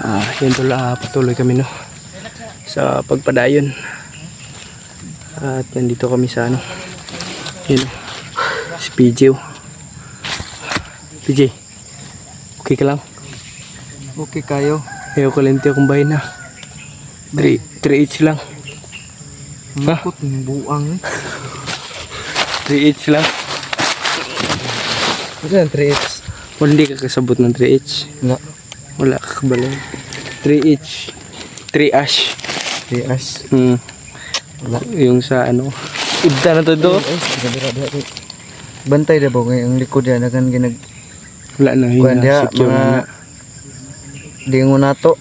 Yan tol, patuloy kami no sa pagpadayon. At nandito kami sa ano, yun, si PJ. PJ, okay ka lang? Okay kayo. Ayaw ko lente akong bahay na 3 each lang. Makot ng buang. 3 each lang. Ano yan 3H? Wala, hindi ka kasabot ng 3 each. Wala. Wala ka kabalay. 3 each. 3 ash. 3H. Wala. Yung sa ano, ibda na to do. Bantay na ba ang likod yan? Nakan ginag... Wala na, Kuan dia, secure mga... na. Di mo na to.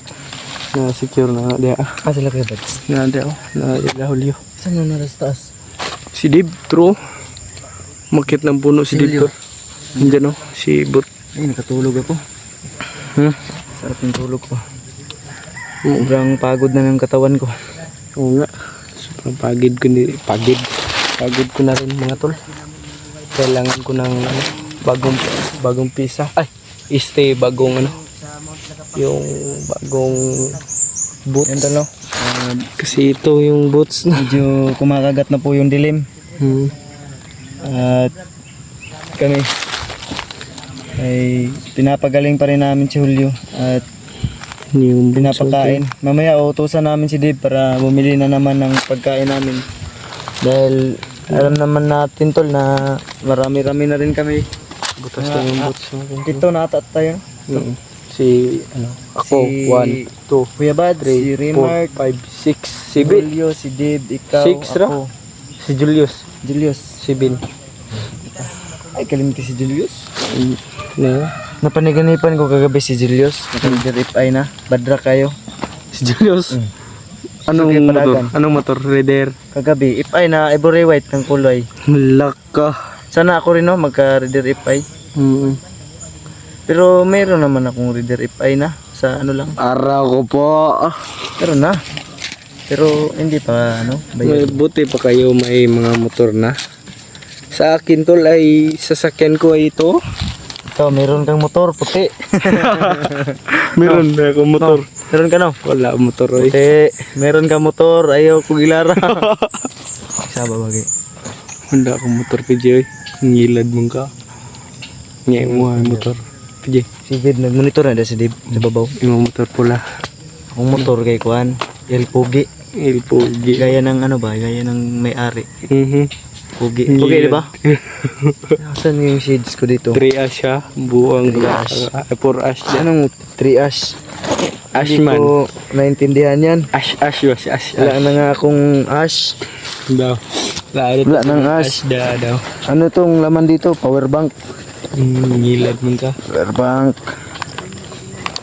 Na secure na dia. Sila kayo bats? Na dia, na ilahulyo. Saan mo naras taas? Si Dib, true. Makit ng puno si Dib. Diyan no, si Bot. Ay, nakatulog ako. Sarap yung tulog ko. Sobrang pagod na ng katawan ko. Oo nga. Sobrang pagod ko na rin mga tol. Kailangan ko ng ano, bagong pisa. Ay, stay bagong ano. Yung bagong boots. Yan talo. Kasi ito yung boots na. Medyo kumakagat na po yung dilim. At kami ay pinapagaling pa rin namin si Julio at Yung pinapakain. Mamaya utusan namin si Dave para bumili na naman ng pagkain namin. Dahil alam naman natin tol na marami-rami na rin kami. butas na yung boots natin. Dito na ata tayo. Si ano, ako, Si 1, 2, Kuya Bad, si 3, Remark, 4, 5, 6, si 7. Julio, si Dave, ikaw, 6 ra? ako, Si Julius, Julius. 7. Ay, kalimti si Julius. Na, Napaniganipan ko kagabi si Julius. Nakalider na. Badra kayo. si Julius. Anong Sige, motor? palagan. Anong motor? Raider. Kagabi, ipay na, ivory white ng kulay. Laka. Sana ako rin no, magka-reader ipay. Pero mayroon naman akong reader ipay na. Sa ano lang. Araw ko po. Pero na. Pero hindi pa ano. May Bayad. buti pa kayo may mga motor na. Sa akin tol ay sasakyan ko ay ito. Ikaw, meron kang motor, puti. Meron na akong motor. Meron ka no? Wala akong motor ay. Puti. Meron kang motor, ayaw ko gilara. Isa ba bagay? Wala akong motor PJ. Ngilad mong ka. Ngayon mo ang motor. PJ. Si Dave, nag-monitor na si Dave sa babaw. Yung motor pula. Akong motor kay Kuan, El Pugi. Il Pogi. Gaya ng ano ba? Gaya ng may-ari. Pugi. Ngilad. Pugi, di ba? Saan yung shades ko dito? 3 ash siya. Buwang 3 ash. 4 ash dyan. Anong 3 ash? Ash Hindi man. ko naintindihan yan. Ash yun. Si ash. Wala na nga akong ash. Daw. Wala nang ash. Daw. Ano tong laman dito? Power bank. Ngilad mong ka. Power bank.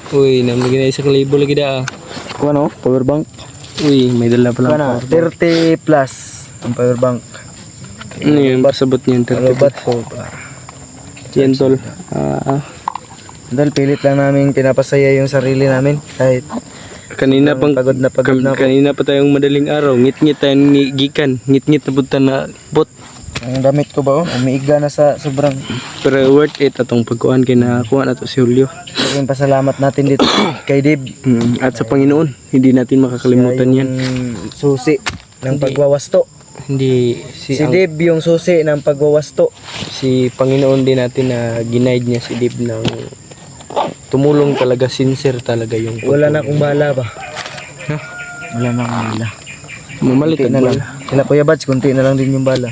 Uy, namagin na isang label lagi da. Kung ano? Power bank. Uy, may dala pa lang Ano? power bank. 30 plus ang power bank. Ano yun? Pasabot niyan. Robot ko. Yan tol. Dahil pilit lang namin pinapasaya yung sarili namin. Kahit Kanina pang pagod na ako. kanina pa tayong madaling araw. Ngit-ngit tayong gikan. Ngit-ngit na punta na bot. Ang damit ko ba? Umiiga na sa sobrang. Pero worth it atong pagkuhan kay nakuha na to si Julio. Yung pasalamat natin dito kay Dave. At sa Panginoon, hindi natin makakalimutan yan. Yung susi ng pagwawasto. Hindi Si Dave yung susi ng pagwawasto. si Panginoon din natin na ginaid niya si Dave ng tumulong talaga, sincere talaga yung Wala na akong bala ba? Ha? Wala na akong bala. Mamalit Kunti na na lang. Sila Kuya Bads, kunti na lang din yung bala.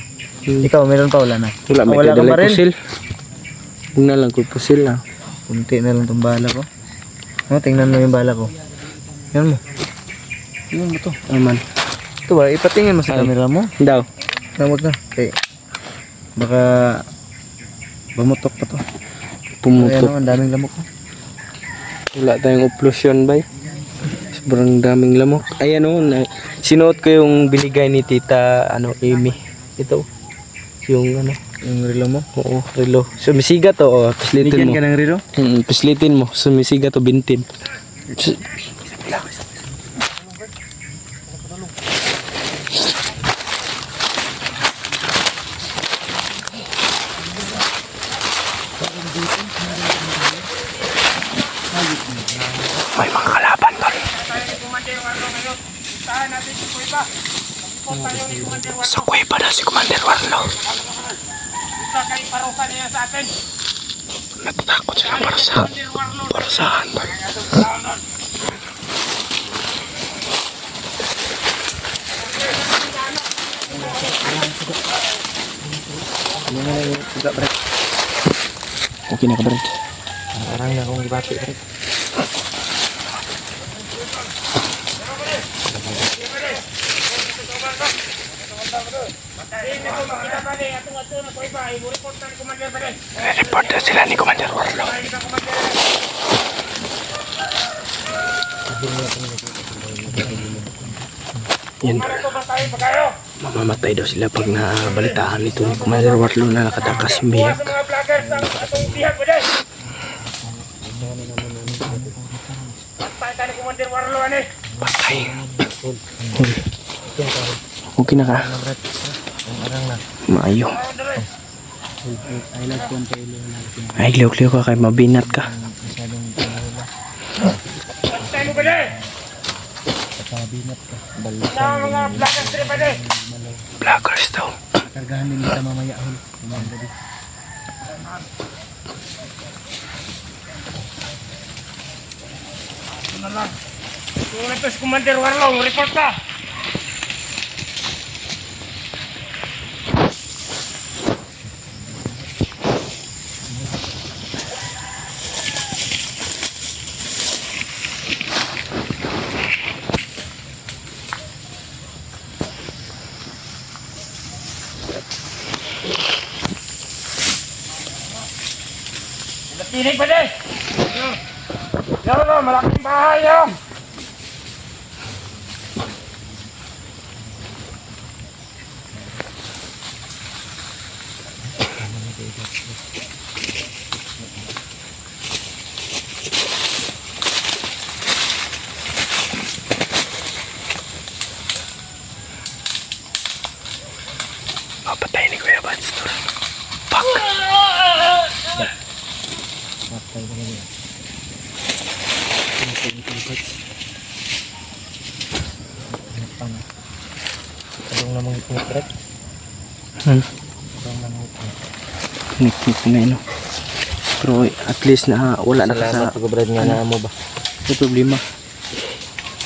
Ikaw, meron pa? Wala na. Wala, may Wala ka kadalay pa rin? pusil. Huwag na lang kung pusil na. Kunti na lang itong bala ko. No, tingnan mo yung bala ko. Yan mo. Tingnan mo to. Aman. Ito ba, ipatingin mo sa Ay. camera mo. Daw. Huwag na. Okay. Baka bumutok pa to. Ayan Pumutok. o, ang daming lamok ko. Wala tayong oplusyon bay. Sobrang daming lamok. Ayan o, sinuot ko yung binigay ni Tita Amy. Ito. Yung ano. Yung relo mo. Oo, relo. Sumisiga to. Oh, pislitin Bigyan mo. ka ng relo? Pislitin mo. Sumisiga to, bintin. May mga kalaban. Sa kuweba na si Commander Warlo. Natatakot sila parusahan. Okay na ka, Brad? Parang na akong ibati, Brad. Report na sila ni Commander Warlo. Yan. Mamamatay daw sila pag nabalitaan nito ni Commander Warlo na nakatakas yung biyak. Patay. Okay na ka? Maayo. Ay, liw-liw ka kay mabinat ka. Vloggers daw. Kargahan din kita mamaya hul. Kung ito si Commander Warlo, report ka! Nakinig pa din! Yan, malaking bahay yan! Papatay ni Kuya Vance. Fuck! Kadong na mong ipinit, Brad. Kadong na mong ipinit. Niknik na yun. Pero at least na wala na ka sa Salamat ko, Brad, nga na mo ba? may problema.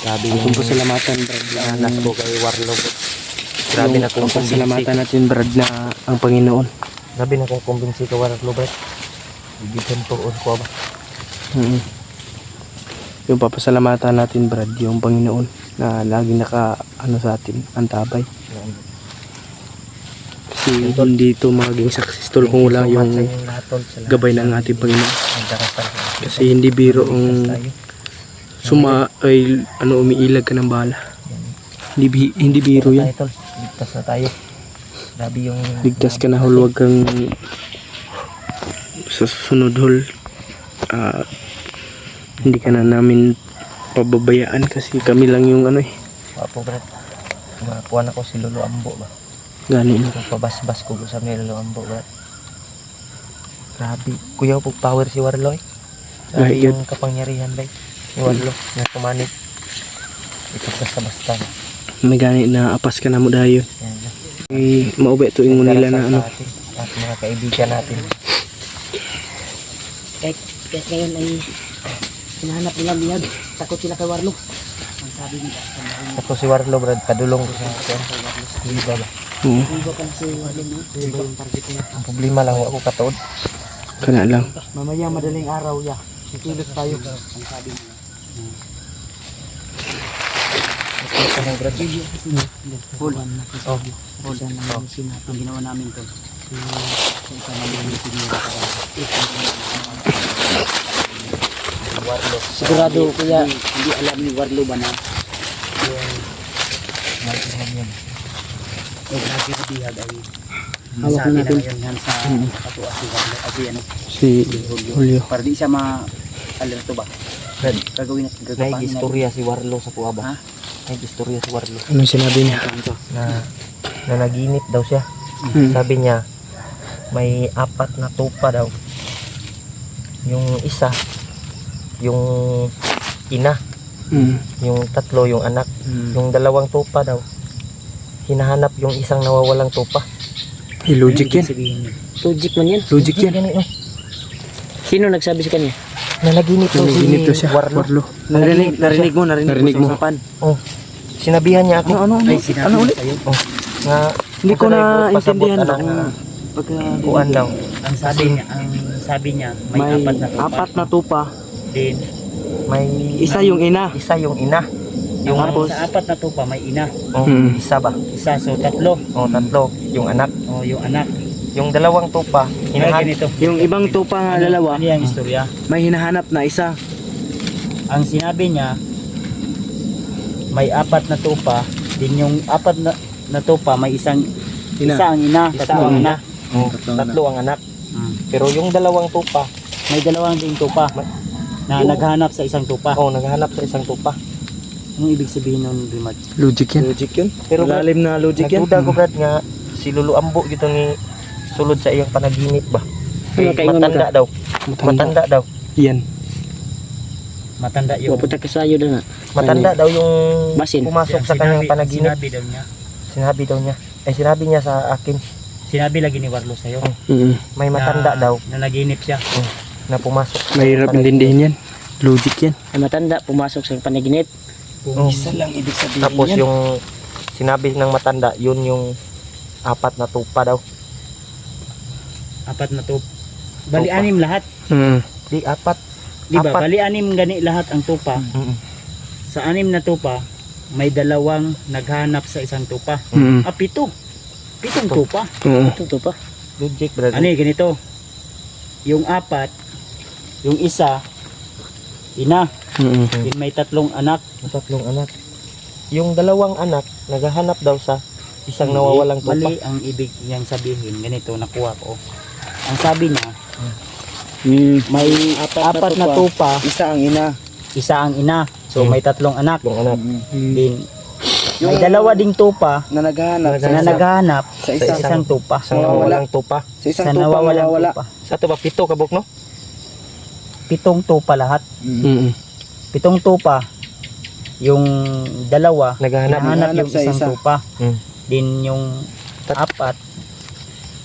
Grabe Kung yung pasalamatan, Brad, anak ko kay Warlo. Grabe na kung pasalamatan natin, Brad, na ang Panginoon. Grabe na kung kumbinsi ka Warlo, Brad. Ibigan tuon ko ba? Yung papasalamatan natin, Brad, yung Panginoon na lagi naka sa atin, antabay. Kasi hindi ito magiging successful kung wala yung gabay ng ating Panginoon. Kasi hindi biro ang umiilag ka ng bala. Hindi biro yan. Ligtas na tayo. Grabe yung Ligtas ka na, hol, huwag kang sa susunod, hol. Hindi ka na namin pababayaan kasi kami lang yung Wapo, Brad. Kumakuha na ko si Lolo Ambo ba? Ganin. Pabas-bas ko sa ni Lolo Ambo, Brad. Grabe. Kuya po power si Warlo eh. Grabe Right, yung kapangyarihan ba ni Warlo. Yung kumanig. Ito basta-basta. May gani na apas ka na mo dayo. Yan na. Maube ito yung nila na At mga kaibigan natin. Kahit ngayon ay hinahanap nila bihag. Takot sila kay Warlo. Ang sabi nila. Ako si Warlo, Brad. Padulong ko sa iba ba? Iba pa na si Warlo mo. Iba yung target niya. Ang problema lang ako katuod. Kana lang. Mamaya madaling araw ya. Kikilos tayo. Ang sabi nila. Ito ng Brad. Full. Oh. Full. Ang ginawa namin to. Isa namin yung sinira Warlo. sigurado kuya, hindi alam ni Warlo ba na yung grabe na bihag ay Hawak masabi na natin. ngayon yan sa katua si Warlo kasi Si Julio. para di siya alam to ba Brad. gagawin natin May istorya si Warlo sa Puwa ba? Ha? May istorya si Warlo. Anong sinabi niya? Na naginip daw siya. Sabi niya, may 4 na tupa daw. Yung isa, yung ina, Yung tatlo, yung anak. Yung dalawang tupa daw, hinahanap yung isang nawawalang tupa. Eh, logic yan. Logic man yan. Logic yan. Sino nagsabi sa kanya? Nanaginip daw Nanaginip daw siya. Warlo. Narinig mo. Narinig mo. Usapan. Oh, sinabihan niya ako. Ay, sinabi ulit? sa'yo. Oh, nga, Hindi ko pasabot naintindihan na kung ng pagka kuan daw. Ang sabi niya, may apat na tupa. din. May Isa yung ina. isa yung ina. Yung Sa apat na tupa, may ina. oh, isa ba? Isa, so tatlo. Oh, tatlo. Yung anak. O, yung anak. Yung dalawang tupa, hinahanap. Ganito. Yung ibang tupa nga dalawa, Ano yung istorya? may hinahanap na isa. Ang sinabi niya, may apat na tupa. Din yung apat na tupa, may isang Ina. isa ang ina, tatlo ang anak. Oh, tatlo ang anak. Mm. Pero yung dalawang tupa, May dalawang ding tupa na naghahanap sa isang tupa. oh, naghahanap sa isang tupa. Anong ibig sabihin nun, Rimad? Logic yan. Logic yun. Pero Malalim na logic yan. nagduda ko Brad nga si Lulu Ambo gito ni sulod sa iyong panaginip ba? Ano, kaingon Matanda ka? daw. Matanda. Matanda daw. Yan. Matanda yung... Wapunta ka sa iyo na. Matanda daw yung Basin. pumasok sa kanyang panaginip. Sinabi daw niya. Sinabi daw niya. Sinabi niya sa akin, Sinabi lagi ni Warlo sa'yo. may matanda daw Na naginip siya. na pumasok. sa Mahirap panaginip. intindihin yan. Logic yan. Ang matanda pumasok sa panaginip. Oh. Isa lang ibig sabihin Tapos yan. yung sinabi ng matanda, yun yung apat na tupa daw. Apat na tupa. Bali anim lahat. Di apat. Di ba? Apat. Bali anim gani lahat ang tupa. Mm-mm. Sa anim na tupa, may dalawang naghanap sa isang tupa. Pito. Pitong tupa. Ito pa. Logic, brother. Ano ganito? Yung apat, yung isa, ina. Yung may tatlong anak. Tatlong anak. Yung dalawang anak, naghahanap daw sa isang nawawalang tupa. Mali ang ibig niyang sabihin. Ganito, nakuha ko. Ang sabi niya, may apat na tupa, Isa ang ina. isa ang ina. So may tatlong anak. Tatlong anak. Din, may dalawa ding tupa Na naghahanap na naghahanap sa sa isang tupa. Sa nawawalang tupa. sa isang Sa tupa nawawalang mawawala. tupa. Sa ito ba, pito kabuk, no? Pitong tupa lahat. Pitong tupa. Yung dalawa, Naghahanap. hinahanap yung sa isang isa. tupa. Mm. Din yung apat,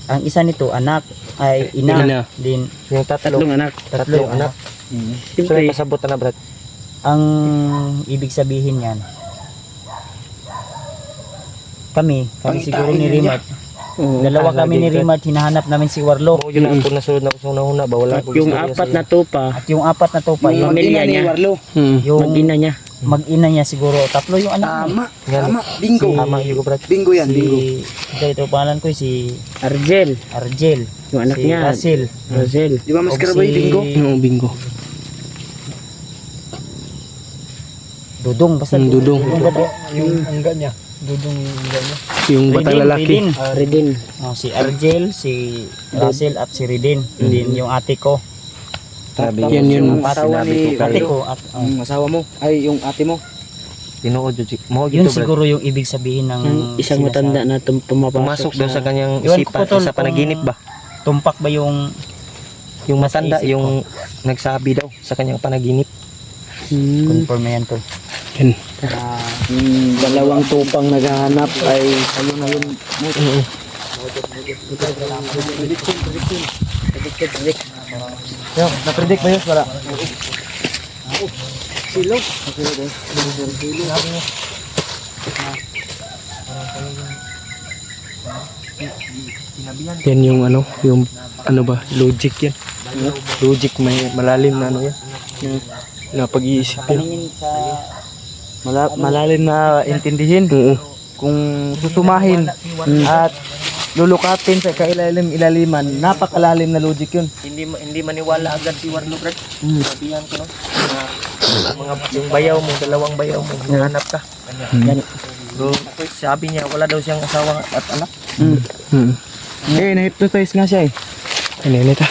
ang isa nito anak ay ina. Ina. Din Yung Tatlong anak. tatlong anak. So, Siyempre, pasabot na, brad. ang ibig sabihin yan, kami siguro ni Rimat, dalawa kami ni Rimat, hinahanap namin si Warlo. Oo, yun ang po nasunod na kusong nahuna ba? Wala at akong yung istorya apat sa na tupa, At yung apat na tupa, Yung yung pamilya mag-ina ni niya. Warlo. yung mag-ina niya. mag-ina niya siguro, tatlo yung anak niya. Tama. Yan. Tama. Bingo. Tama, Yugo, brad. Bingo yan. Bingo. Ito pangalan ko si Argel, Argel, yung anak si niya. Russell, Argel. Di ba mas karabay si bingo? Oo, bingo. Dudong, basta Dudong. ba to? Yung angga niya. Dudong yung angga niya. Yung batang Ridin, lalaki. Ridin. Redin. Oh, si Argel, si Russell at si Ridin. Din yung ate ko. Sabi Yan yun. Yung asawa ni Ate Warlo. ko at Yung asawa mo. Ay, yung ate mo. Tinuod yun. Mo yun gito, brad. siguro yung ibig sabihin ng Yung isang sinasabi. matanda na pumapasok Pumasok daw sa kanyang Iwan ko isipan, po, tol, sa panaginip ba? Tumpak ba yung Yung matanda, isip ko. yung nagsabi daw sa kanyang panaginip. confirm na yan to? Yan. Yung dalawang tupang naghahanap ay ayun na yun. Yo, na-predict ba yun? Wala. Yan yung ano ba, logic yan. Logic, may malalim na ano yan. Na pag-iisip yan. Paningin sa Malalim na intindihin. Oo. Kung susumahin at lulukatin sa kailalim-ilaliman, napakalalim na logic yun. Hindi maniwala agad si Warlo, brad. Sabihan ko, no? Yung bayaw mo, dalawang bayaw mo, hinahanap ka. So, sabi niya, wala daw siyang asawa at anak. Eh, na-hypnotize nga siya eh. Ano yun ito?